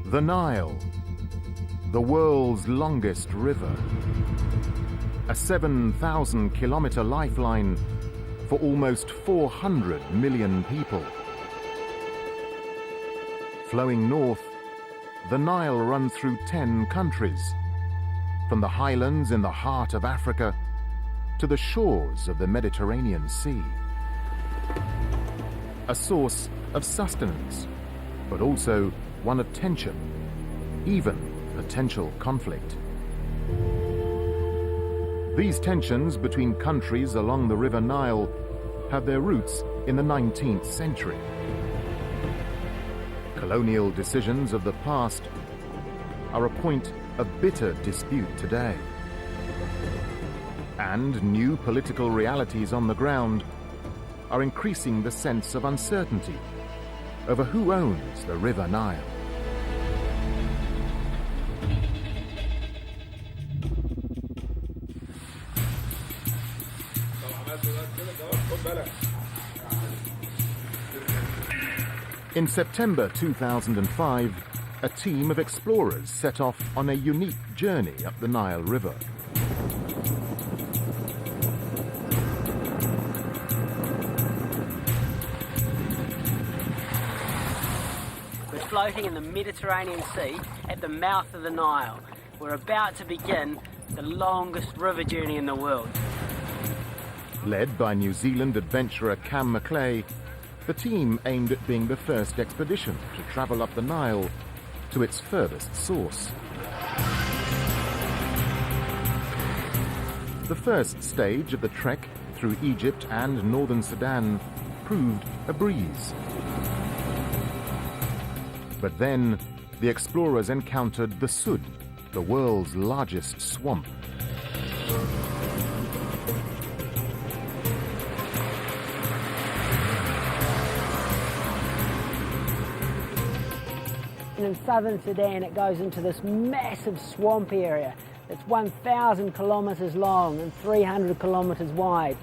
The Nile, the world's longest river. A 7,000-kilometer lifeline for almost 400 million people. Flowing north, the Nile runs through 10 countries, from the highlands in the heart of Africa to the shores of the Mediterranean Sea. A source of sustenance, but also one of tension, even potential conflict. These tensions between countries along the River Nile have their roots in the 19th century. Colonial decisions of the past are a point of bitter dispute today. And new political realities on the ground are increasing the sense of uncertainty over who owns the River Nile. In September 2005, a team of explorers set off on a unique journey up the Nile River. We're floating in the Mediterranean Sea at the mouth of the Nile. We're about to begin the longest river journey in the world. Led by New Zealand adventurer Cam Macleay, the team aimed at being the first expedition to travel up the Nile to its furthest source. The first stage of the trek through Egypt and northern Sudan proved a breeze. But then the explorers encountered the Sud, the world's largest swamp. And in southern Sudan, it goes into this massive swamp area that's 1,000 kilometres long and 300 kilometres wide.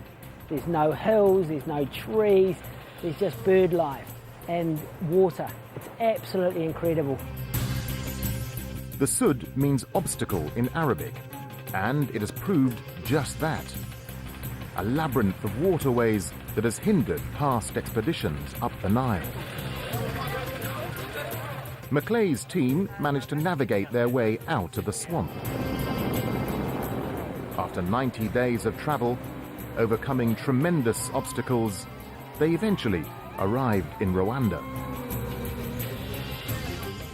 There's no hills, there's no trees, there's just bird life and water. It's absolutely incredible. The Sud means obstacle in Arabic, and it has proved just that. A labyrinth of waterways that has hindered past expeditions up the Nile. Macleay's team managed to navigate their way out of the swamp. After 90 days of travel, overcoming tremendous obstacles, they eventually arrived in Rwanda.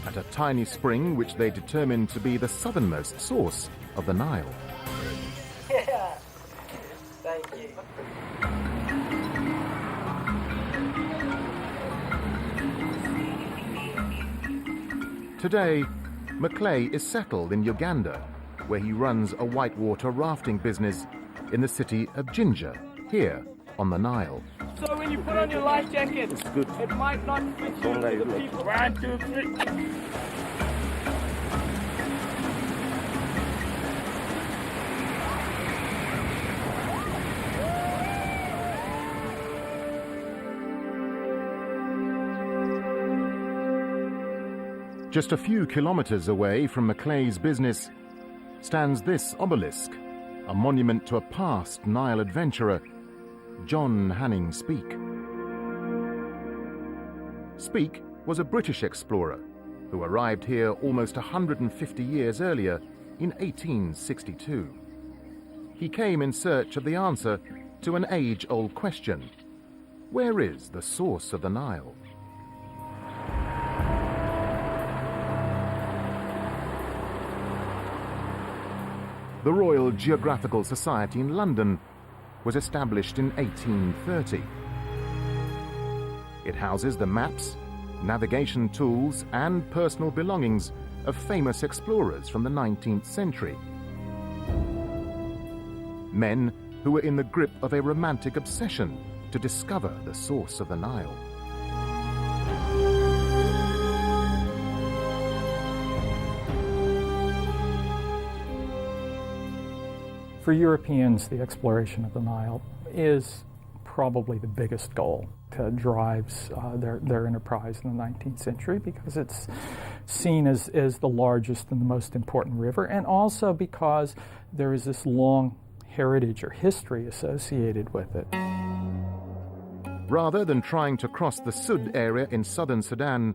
At a tiny spring which they determined to be the southernmost source of the Nile. Yeah, thank you. Today, Macleay is settled in Uganda, where he runs a whitewater rafting business in the city of Jinja, here on the Nile. So when you put on your life jacket, it might not fit you to the people. 1, 2, 3. Just a few kilometers away from Macleay's business stands this obelisk, a monument to a past Nile adventurer, John Hanning Speke. Speke was a British explorer who arrived here almost 150 years earlier in 1862. He came in search of the answer to an age-old question: where is the source of the Nile? The Royal Geographical Society in London was established in 1830. It houses the maps, navigation tools, and personal belongings of famous explorers from the 19th century. Men who were in the grip of a romantic obsession to discover the source of the Nile. For Europeans, the exploration of the Nile is probably the biggest goal that drives their enterprise in the 19th century, because it's seen as the largest and the most important river, and also because there is this long heritage or history associated with it. Rather than trying to cross the Sud area in southern Sudan,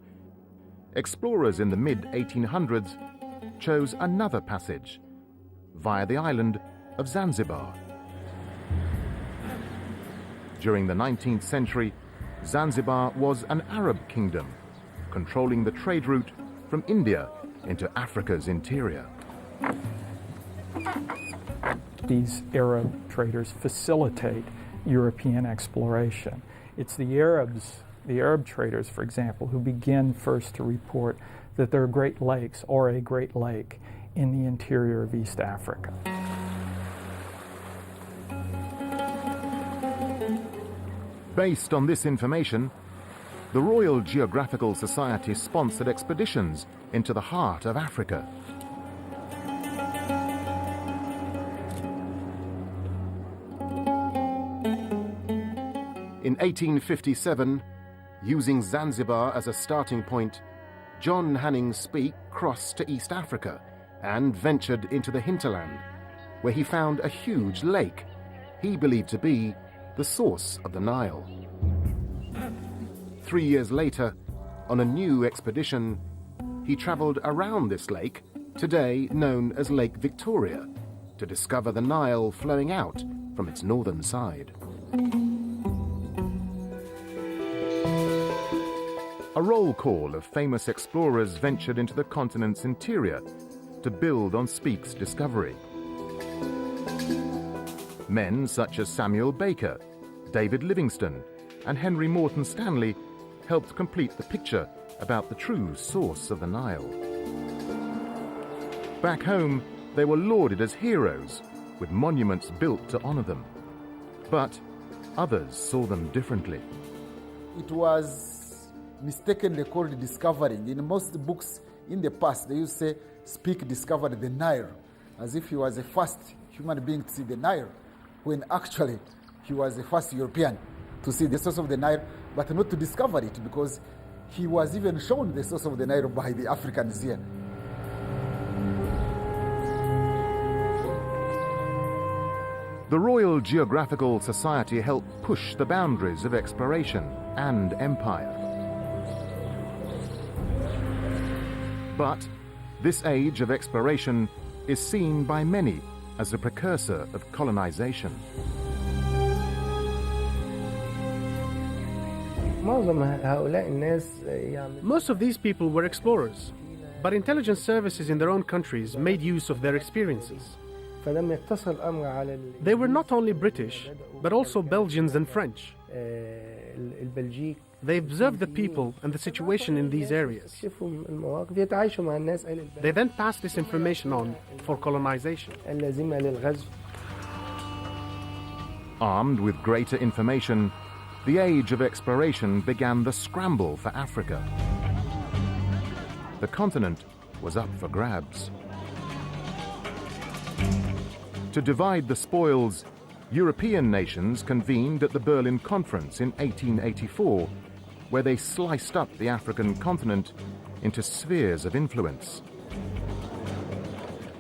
explorers in the mid-1800s chose another passage via the island of Zanzibar. During the 19th century, Zanzibar was an Arab kingdom, controlling the trade route from India into Africa's interior. These Arab traders facilitate European exploration. It's the Arab traders, for example, who begin first to report that there are Great Lakes or a Great Lake in the interior of East Africa. Based on this information, the Royal Geographical Society sponsored expeditions into the heart of Africa. In 1857, using Zanzibar as a starting point, John Hanning Speke crossed to East Africa and ventured into the hinterland, where he found a huge lake he believed to be the source of the Nile. 3 years later, on a new expedition, he traveled around this lake, today known as Lake Victoria, to discover the Nile flowing out from its northern side. A roll call of famous explorers ventured into the continent's interior to build on Speke's discovery. Men such as Samuel Baker, David Livingstone, and Henry Morton Stanley helped complete the picture about the true source of the Nile. Back home, they were lauded as heroes, with monuments built to honor them. But others saw them differently. It was mistakenly called discovering. In most books in the past, they used to say, Speke discovered the Nile, as if he was the first human being to see the Nile, when actually he was the first European to see the source of the Nile, but not to discover it, because he was even shown the source of the Nile by the Africans here. The Royal Geographical Society helped push the boundaries of exploration and empire. But this age of exploration is seen by many as a precursor of colonization. Most of these people were explorers, but intelligence services in their own countries made use of their experiences. They were not only British, but also Belgians and French. They observed the people and the situation in these areas. They then passed this information on for colonization. Armed with greater information, the age of exploration began the scramble for Africa. The continent was up for grabs. To divide the spoils, European nations convened at the Berlin Conference in 1884, where they sliced up the African continent into spheres of influence.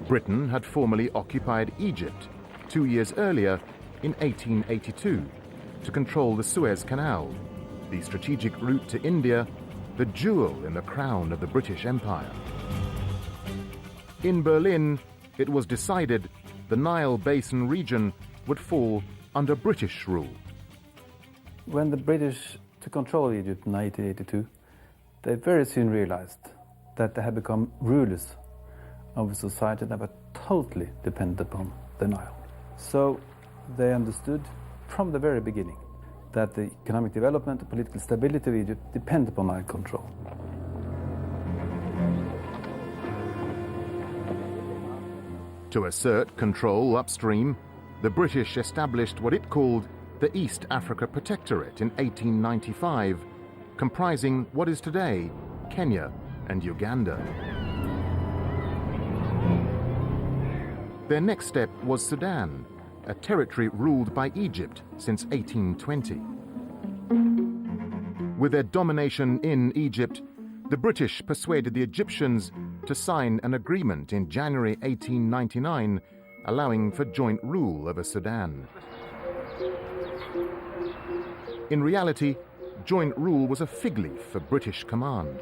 Britain had formerly occupied Egypt 2 years earlier in 1882 to control the Suez Canal, the strategic route to India, the jewel in the crown of the British Empire. In Berlin, it was decided the Nile Basin region would fall under British rule. When the British took control of Egypt in 1882, they very soon realized that they had become rulers of a society that were totally dependent upon the Nile. So they understood from the very beginning that the economic development and political stability of Egypt depend upon Nile control. To assert control upstream, the British established what it called the East Africa Protectorate in 1895, comprising what is today Kenya and Uganda. Their next step was Sudan, a territory ruled by Egypt since 1820. With their domination in Egypt, the British persuaded the Egyptians to sign an agreement in January 1899 allowing for joint rule over Sudan. In reality, joint rule was a fig leaf for British command.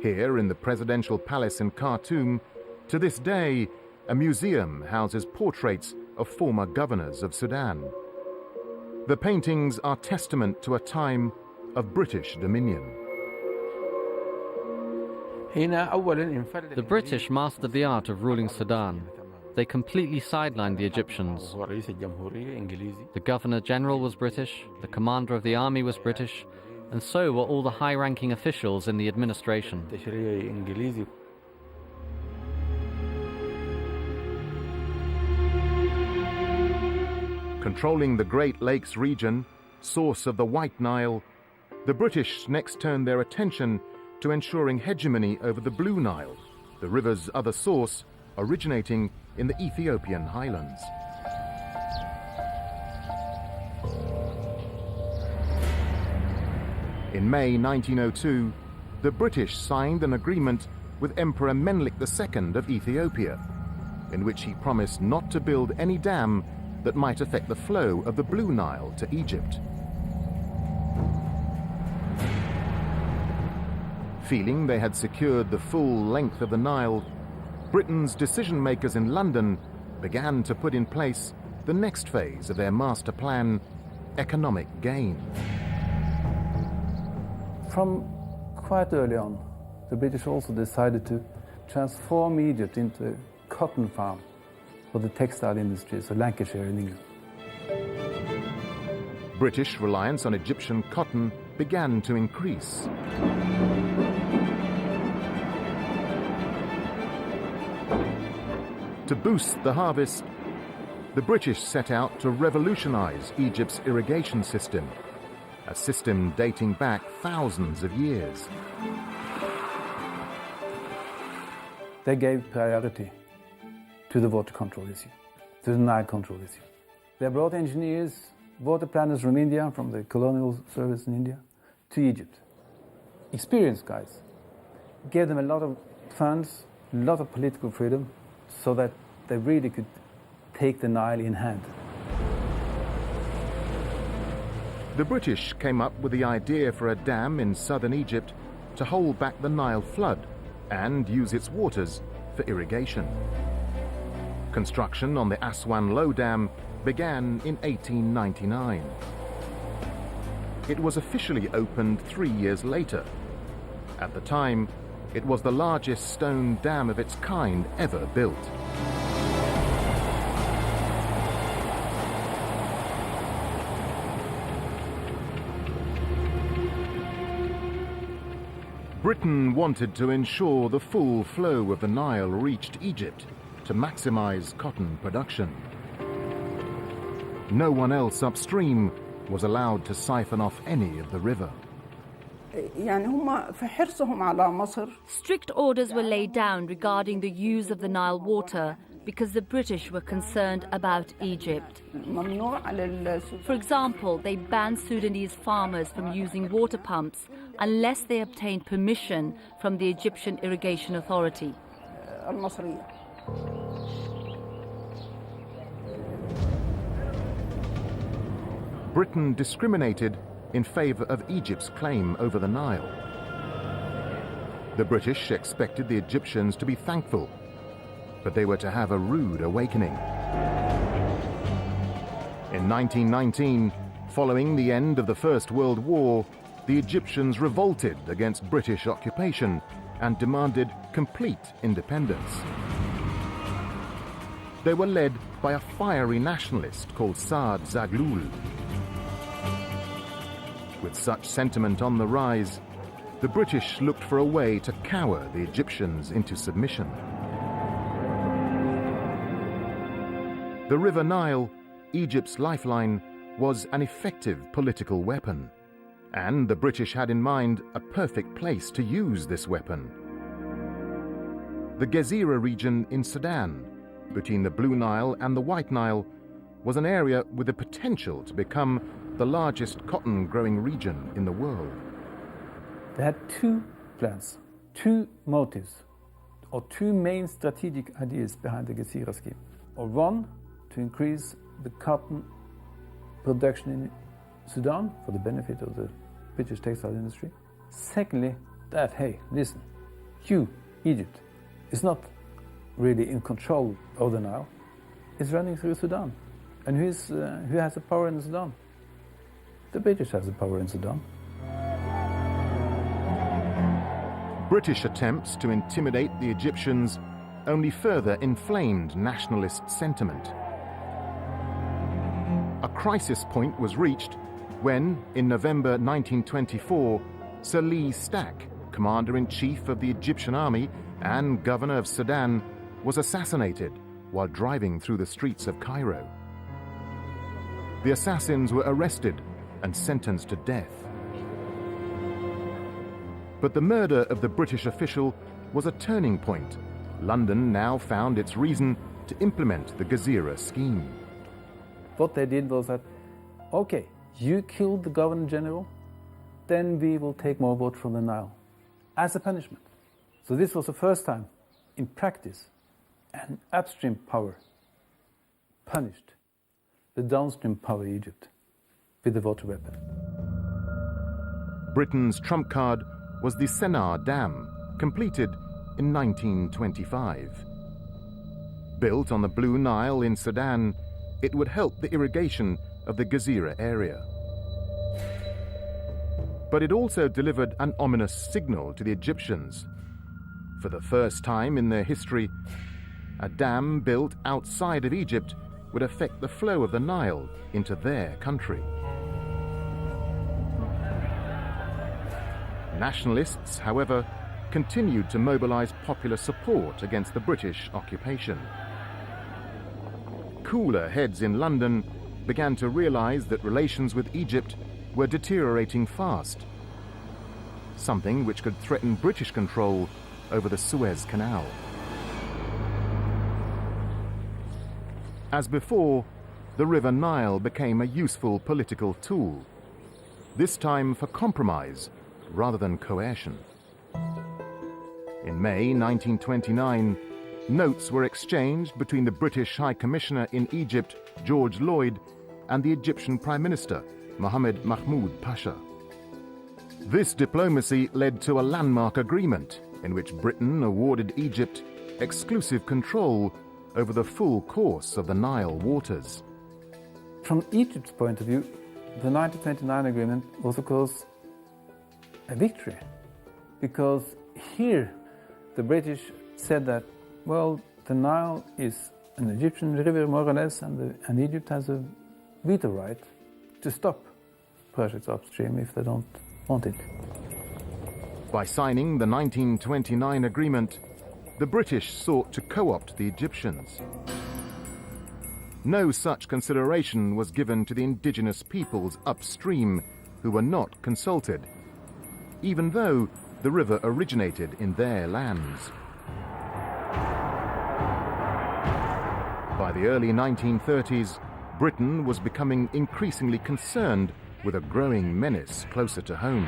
Here in the presidential palace in Khartoum, to this day, a museum houses portraits of former governors of Sudan. The paintings are testament to a time of British dominion. The British mastered the art of ruling Sudan. They completely sidelined the Egyptians. The Governor-General was British, the commander of the army was British, and so were all the high-ranking officials in the administration. Controlling the Great Lakes region, source of the White Nile, the British next turned their attention to ensuring hegemony over the Blue Nile, the river's other source, originating in the Ethiopian highlands. In May 1902, the British signed an agreement with Emperor Menelik II of Ethiopia, in which he promised not to build any dam that might affect the flow of the Blue Nile to Egypt. Feeling they had secured the full length of the Nile, Britain's decision-makers in London began to put in place the next phase of their master plan, economic gain. From quite early on, the British also decided to transform Egypt into a cotton farm for the textile industry, so Lancashire in England. British reliance on Egyptian cotton began to increase. To boost the harvest, the British set out to revolutionize Egypt's irrigation system, a system dating back thousands of years. They gave priority to the water control issue, to the Nile control issue. They brought engineers, water planners from India, from the colonial service in India, to Egypt. Experienced guys. Gave them a lot of funds, a lot of political freedom, so that they really could take the Nile in hand. The British came up with the idea for a dam in southern Egypt to hold back the Nile flood and use its waters for irrigation. Construction on the Aswan Low Dam began in 1899. It was officially opened 3 years later. At the time, it was the largest stone dam of its kind ever built. Britain wanted to ensure the full flow of the Nile reached Egypt to maximize cotton production. No one else upstream was allowed to siphon off any of the river. Strict orders were laid down regarding the use of the Nile water because the British were concerned about Egypt. For example, they banned Sudanese farmers from using water pumps unless they obtained permission from the Egyptian Irrigation Authority. Britain discriminated in favor of Egypt's claim over the Nile. The British expected the Egyptians to be thankful, but they were to have a rude awakening. In 1919, following the end of the First World War, the Egyptians revolted against British occupation and demanded complete independence. They were led by a fiery nationalist called Saad Zaghloul. With such sentiment on the rise, the British looked for a way to cower the Egyptians into submission. The River Nile, Egypt's lifeline, was an effective political weapon, and the British had in mind a perfect place to use this weapon. The Gezira region in Sudan, between the Blue Nile and the White Nile, was an area with the potential to become the largest cotton-growing region in the world. They had two plans, two motives, or two main strategic ideas behind the Gezira scheme. Or one, to increase the cotton production in Sudan for the benefit of the British textile industry. Secondly, that, hey, listen, you, Egypt, is not really in control of the Nile. It's running through Sudan. And who has the power in Sudan? The British has the power in Sudan. British attempts to intimidate the Egyptians only further inflamed nationalist sentiment. A crisis point was reached when, in November 1924, Sir Lee Stack, Commander-in-Chief of the Egyptian Army and Governor of Sudan, was assassinated while driving through the streets of Cairo. The assassins were arrested and sentenced to death. But the murder of the British official was a turning point. London now found its reason to implement the Gezira scheme. What they did was that, okay, you killed the Governor General, then we will take more water from the Nile as a punishment. So this was the first time, in practice, an upstream power punished the downstream power of Egypt with the water weapon. Britain's trump card was the Sennar Dam, completed in 1925. Built on the Blue Nile in Sudan, it would help the irrigation of the Gezira area. But it also delivered an ominous signal to the Egyptians. For the first time in their history, a dam built outside of Egypt would affect the flow of the Nile into their country. Nationalists, however, continued to mobilize popular support against the British occupation. Cooler heads in London began to realize that relations with Egypt were deteriorating fast, something which could threaten British control over the Suez Canal. As before, the River Nile became a useful political tool, this time for compromise rather than coercion. In May 1929, notes were exchanged between the British High Commissioner in Egypt, George Lloyd, and the Egyptian Prime Minister, Mohammed Mahmoud Pasha. This diplomacy led to a landmark agreement in which Britain awarded Egypt exclusive control over the full course of the Nile waters. From Egypt's point of view, the 1929 agreement was, of course, a victory, because here the British said that, well, the Nile is an Egyptian river, more or less, and Egypt has a veto right to stop projects upstream if they don't want it. By signing the 1929 agreement, the British sought to co-opt the Egyptians. No such consideration was given to the indigenous peoples upstream who were not consulted, even though the river originated in their lands. By the early 1930s, Britain was becoming increasingly concerned with a growing menace closer to home.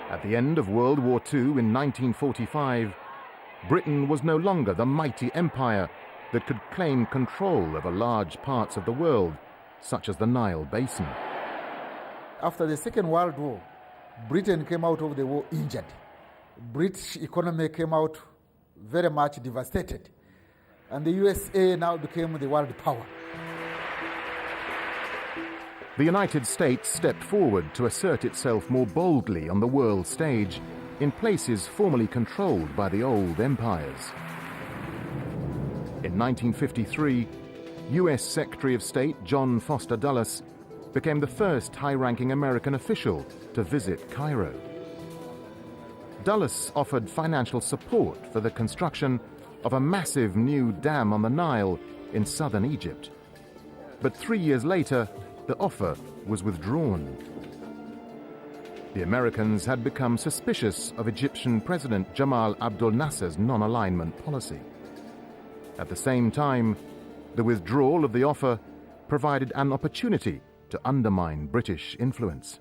At the end of World War II in 1945, Britain was no longer the mighty empire that could claim control over large parts of the world, such as the Nile Basin. After the Second World War, Britain came out of the war injured. British economy came out very much devastated. And the USA now became the world power. The United States stepped forward to assert itself more boldly on the world stage in places formerly controlled by the old empires. In 1953, US Secretary of State John Foster Dulles became the first high-ranking American official to visit Cairo. Dulles offered financial support for the construction of a massive new dam on the Nile in southern Egypt. But 3 years later, the offer was withdrawn. The Americans had become suspicious of Egyptian President Jamal Abdel Nasser's non-alignment policy. At the same time, the withdrawal of the offer provided an opportunity to undermine British influence.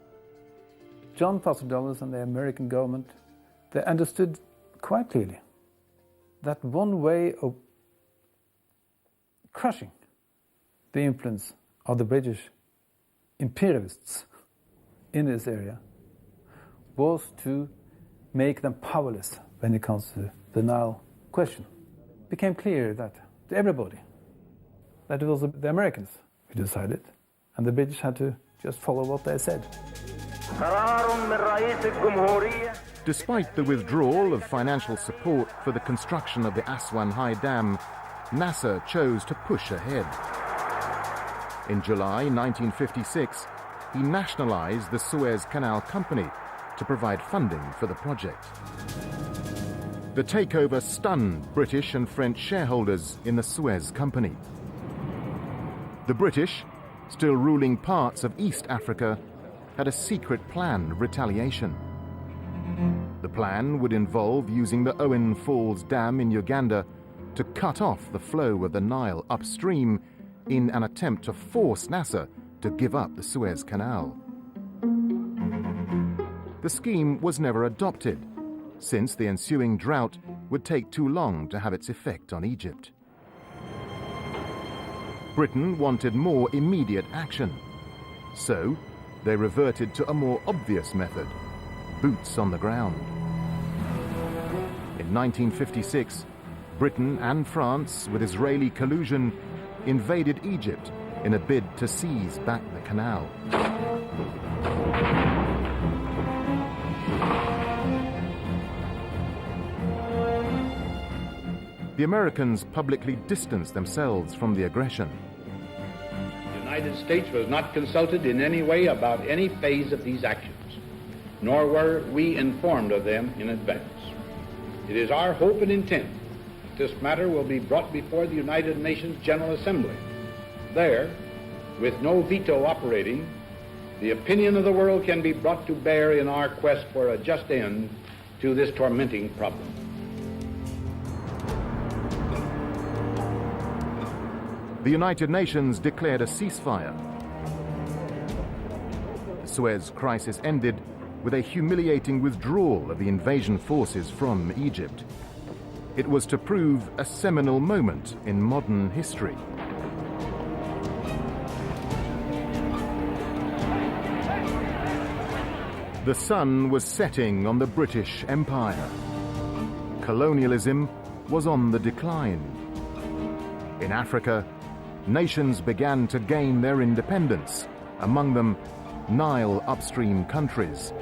John Foster Dulles and the American government, they understood quite clearly that one way of crushing the influence of the British imperialists in this area was to make them powerless when it comes to the Nile question. It became clear that to everybody that it was the Americans who decided, and the British had to just follow what they said. Despite the withdrawal of financial support for the construction of the Aswan High Dam, Nasser chose to push ahead. In July 1956, he nationalized the Suez Canal Company to provide funding for the project. The takeover stunned British and French shareholders in the Suez Company. The British, still ruling parts of East Africa, had a secret plan of retaliation. The plan would involve using the Owen Falls Dam in Uganda to cut off the flow of the Nile upstream in an attempt to force Nasser to give up the Suez Canal. The scheme was never adopted, since the ensuing drought would take too long to have its effect on Egypt. Britain wanted more immediate action, so they reverted to a more obvious method: boots on the ground. In 1956, Britain and France, with Israeli collusion, invaded Egypt in a bid to seize back the canal. The Americans publicly distanced themselves from the aggression. The United States was not consulted in any way about any phase of these actions, nor were we informed of them in advance. It is our hope and intent that this matter will be brought before the United Nations General Assembly. There, with no veto operating, the opinion of the world can be brought to bear in our quest for a just end to this tormenting problem. The United Nations declared a ceasefire. The Suez Crisis ended with a humiliating withdrawal of the invasion forces from Egypt. It was to prove a seminal moment in modern history. The sun was setting on the British Empire. Colonialism was on the decline. In Africa, nations began to gain their independence, among them Nile upstream countries.